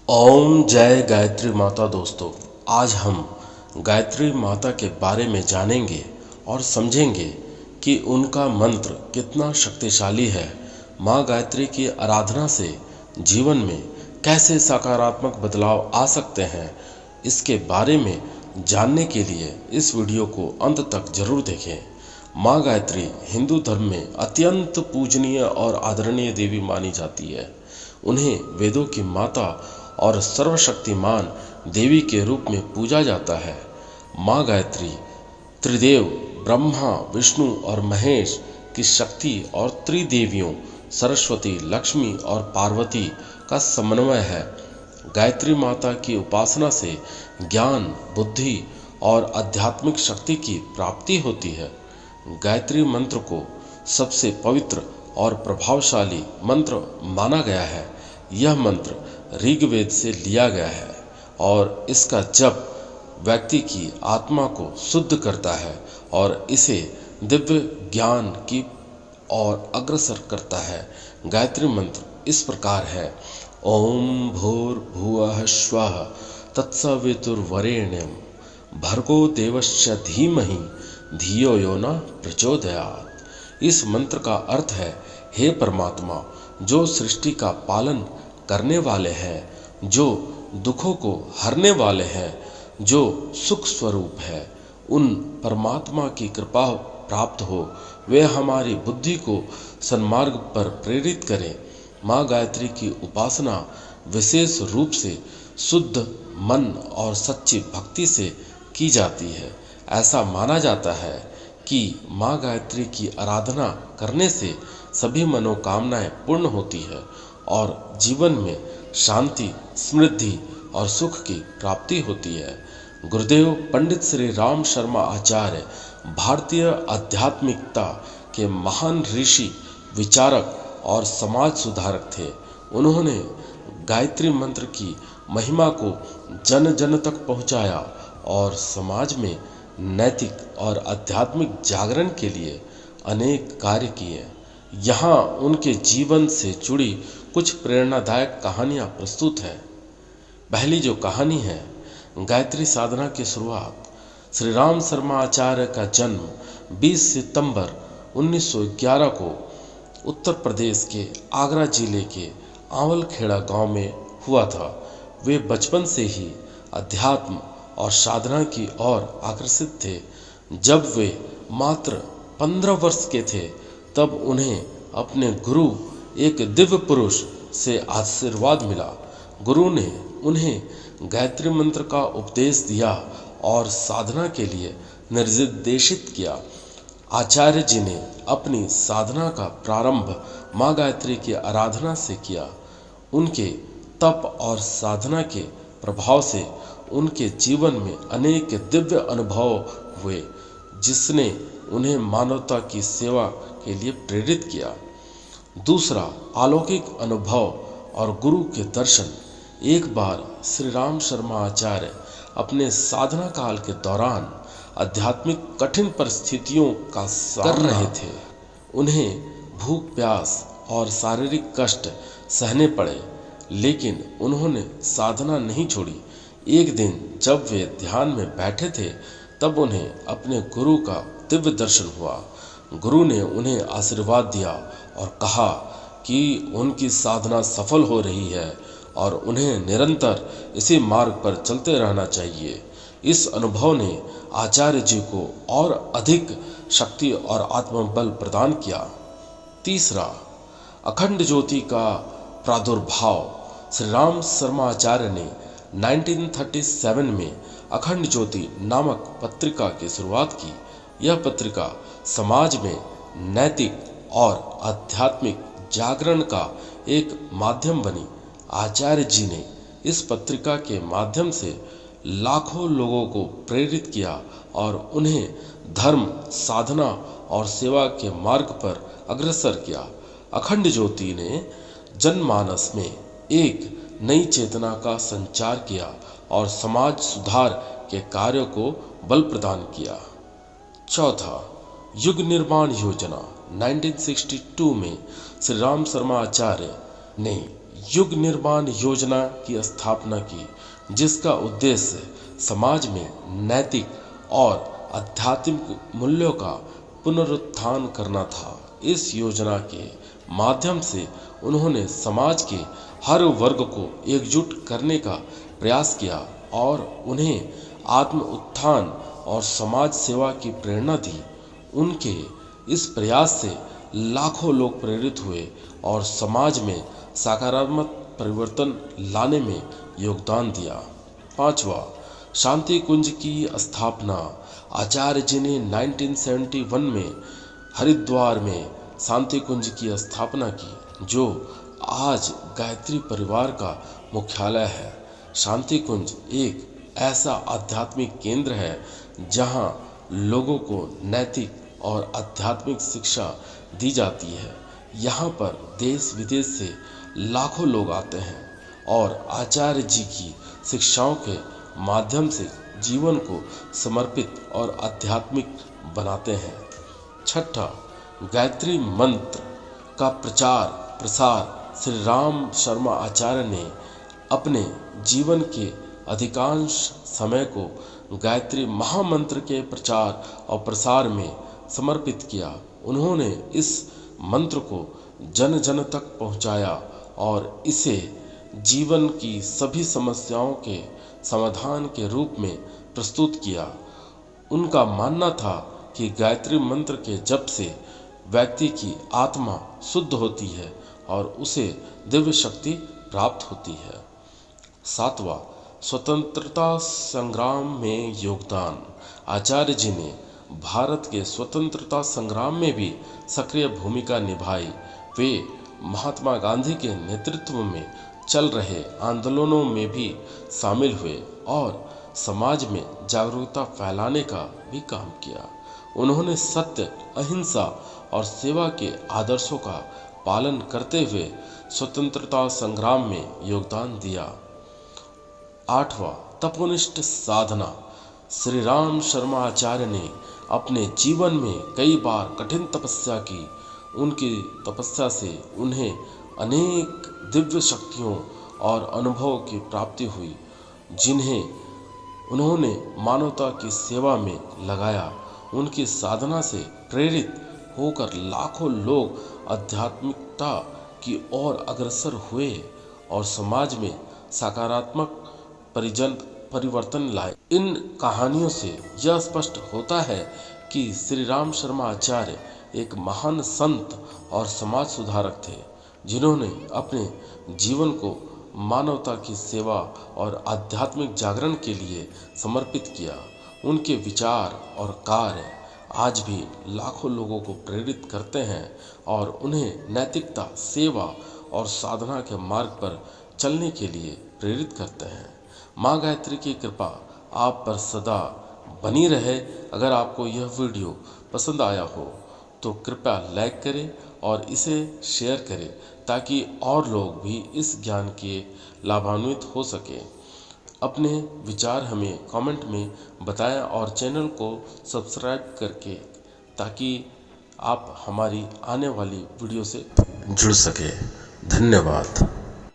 ओम जय गायत्री माता। दोस्तों, आज हम गायत्री माता के बारे में जानेंगे और समझेंगे कि उनका मंत्र कितना शक्तिशाली है। माँ गायत्री की आराधना से जीवन में कैसे सकारात्मक बदलाव आ सकते हैं, इसके बारे में जानने के लिए इस वीडियो को अंत तक जरूर देखें। माँ गायत्री हिंदू धर्म में अत्यंत पूजनीय और आदरणीय देवी मानी जाती है। उन्हें वेदों की माता और सर्वशक्तिमान देवी के रूप में पूजा जाता है। माँ गायत्री त्रिदेव ब्रह्मा, विष्णु और महेश की शक्ति और त्रिदेवियों सरस्वती, लक्ष्मी और पार्वती का समन्वय है। गायत्री माता की उपासना से ज्ञान, बुद्धि और आध्यात्मिक शक्ति की प्राप्ति होती है। गायत्री मंत्र को सबसे पवित्र और प्रभावशाली मंत्र माना गया है। यह मंत्र ऋग्वेद से लिया गया है और इसका जप व्यक्ति की आत्मा को शुद्ध करता है और इसे दिव्य ज्ञान की ओर अग्रसर करता है। गायत्री मंत्र इस प्रकार है: ओम भूर्भुवः स्वः तत्सवितुर्वरेण्यं भर्गो देवस्य धीमहि धियो यो न प्रचोदयात्। इस मंत्र का अर्थ है, हे परमात्मा, जो सृष्टि का पालन करने वाले हैं, जो दुखों को हरने वाले हैं, जो सुख स्वरूप है, उन परमात्मा की कृपा प्राप्त हो, वे हमारी बुद्धि को सन्मार्ग पर प्रेरित करें। माँ गायत्री की उपासना विशेष रूप से शुद्ध मन और सच्ची भक्ति से की जाती है। ऐसा माना जाता है कि माँ गायत्री की आराधना करने से सभी मनोकामनाएं पूर्ण होती है और जीवन में शांति, समृद्धि और सुख की प्राप्ति होती है। गुरुदेव पंडित श्री राम शर्मा आचार्य भारतीय आध्यात्मिकता के महान ऋषि, विचारक और समाज सुधारक थे। उन्होंने गायत्री मंत्र की महिमा को जन जन तक पहुंचाया और समाज में नैतिक और आध्यात्मिक जागरण के लिए अनेक कार्य किए। यहाँ उनके जीवन से जुड़ी कुछ प्रेरणादायक कहानियाँ प्रस्तुत हैं। पहली जो कहानी है, गायत्री साधना की शुरुआत। श्री राम शर्मा आचार्य का जन्म 20 सितंबर 1911 को उत्तर प्रदेश के आगरा जिले के आंवलखेड़ा गांव में हुआ था। वे बचपन से ही अध्यात्म और साधना की ओर आकर्षित थे। जब वे मात्र 15 वर्ष के थे, तब उन्हें अपने गुरु एक दिव्य पुरुष से आशीर्वाद मिला। गुरु ने उन्हें गायत्री मंत्र का उपदेश दिया और साधना के लिए निर्देशित किया। आचार्य जी ने अपनी साधना का प्रारंभ माँ गायत्री की आराधना से किया। उनके तप और साधना के प्रभाव से उनके जीवन में अनेक दिव्य अनुभव हुए, जिसने उन्हें मानवता की सेवा के लिए प्रेरित किया। दूसरा, अलौकिक अनुभव और गुरु के दर्शन। एक बार श्री राम शर्मा आचार्य अपने साधना काल के दौरान आध्यात्मिक कठिन परिस्थितियों का सामना कर रहे थे। उन्हें भूख, प्यास और शारीरिक कष्ट सहने पड़े, लेकिन उन्होंने साधना नहीं छोड़ी। एक दिन जब वे ध्यान में बैठे थे, तब उन्हें अपने गुरु का दिव्य दर्शन हुआ। गुरु ने उन्हें आशीर्वाद दिया और कहा कि उनकी साधना सफल हो रही है और उन्हें निरंतर इसी मार्ग पर चलते रहना चाहिए। इस अनुभव ने आचार्य जी को और अधिक शक्ति और आत्मबल प्रदान किया। तीसरा, अखंड ज्योति का प्रादुर्भाव। श्री राम शर्मा आचार्य ने 1937 में अखंड ज्योति नामक पत्रिका की शुरुआत की। यह पत्रिका समाज में नैतिक और आध्यात्मिक जागरण का एक माध्यम बनी। आचार्य जी ने इस पत्रिका के माध्यम से लाखों लोगों को प्रेरित किया और उन्हें धर्म, साधना और सेवा के मार्ग पर अग्रसर किया। अखंड ज्योति ने जनमानस में एक नई चेतना का संचार किया और समाज सुधार के कार्यों को बल प्रदान किया। चौथा, युग निर्माण योजना। 1962 में श्री राम शर्मा आचार्य ने युग निर्माण योजना की स्थापना की, जिसका उद्देश्य समाज में नैतिक और आध्यात्मिक मूल्यों का पुनरुत्थान करना था। इस योजना के माध्यम से उन्होंने समाज के हर वर्ग को एकजुट करने का प्रयास किया और उन्हें आत्म उत्थान और समाज सेवा की प्रेरणा दी। उनके इस प्रयास से लाखों लोग प्रेरित हुए और समाज में सकारात्मक परिवर्तन लाने में योगदान दिया। पांचवा, शांति कुंज की स्थापना। आचार्य जी ने 1971 में हरिद्वार में शांति कुंज की स्थापना की, जो आज गायत्री परिवार का मुख्यालय है। शांति कुंज एक ऐसा आध्यात्मिक केंद्र है जहां लोगों को नैतिक और आध्यात्मिक शिक्षा दी जाती है। यहाँ पर देश विदेश से लाखों लोग आते हैं और आचार्य जी की शिक्षाओं के माध्यम से जीवन को समर्पित और आध्यात्मिक बनाते हैं। छठा, गायत्री मंत्र का प्रचार प्रसार। श्री राम शर्मा आचार्य ने अपने जीवन के अधिकांश समय को गायत्री महामंत्र के प्रचार और प्रसार में समर्पित किया। उन्होंने इस मंत्र को जन जन तक पहुंचाया और इसे जीवन की सभी समस्याओं के समाधान के रूप में प्रस्तुत किया। उनका मानना था कि गायत्री मंत्र के जप से व्यक्ति की आत्मा शुद्ध होती है और उसे दिव्य शक्ति प्राप्त होती है। सातवां, स्वतंत्रता संग्राम में योगदान। आचार्य जी ने भारत के स्वतंत्रता संग्राम में भी सक्रिय भूमिका निभाई। वे महात्मा गांधी के नेतृत्व में चल रहे आंदोलनों में भी शामिल हुए और समाज में जागरूकता फैलाने का भी काम किया। उन्होंने सत्य, अहिंसा और सेवा के आदर्शों का पालन करते हुए स्वतंत्रता संग्राम में योगदान दिया। आठवां, तपोनिष्ठ साधना। श्री राम शर्मा आचार्य ने अपने जीवन में कई बार कठिन तपस्या की। उनकी तपस्या से उन्हें अनेक दिव्य शक्तियों और अनुभव की प्राप्ति हुई, जिन्हें उन्होंने मानवता की सेवा में लगाया। उनकी साधना से प्रेरित होकर लाखों लोग आध्यात्मिकता की ओर अग्रसर हुए और समाज में सकारात्मक परिवर्तन लाए। इन कहानियों से यह स्पष्ट होता है कि श्री राम शर्मा आचार्य एक महान संत और समाज सुधारक थे, जिन्होंने अपने जीवन को मानवता की सेवा और आध्यात्मिक जागरण के लिए समर्पित किया। उनके विचार और कार्य आज भी लाखों लोगों को प्रेरित करते हैं और उन्हें नैतिकता, सेवा और साधना के मार्ग पर चलने के लिए प्रेरित करते हैं। माँ गायत्री की कृपा आप पर सदा बनी रहे। अगर आपको यह वीडियो पसंद आया हो तो कृपया लाइक करें और इसे शेयर करें, ताकि और लोग भी इस ज्ञान के लाभान्वित हो सकें। अपने विचार हमें कमेंट में बताएं और चैनल को सब्सक्राइब करके, ताकि आप हमारी आने वाली वीडियो से जुड़ सके। धन्यवाद।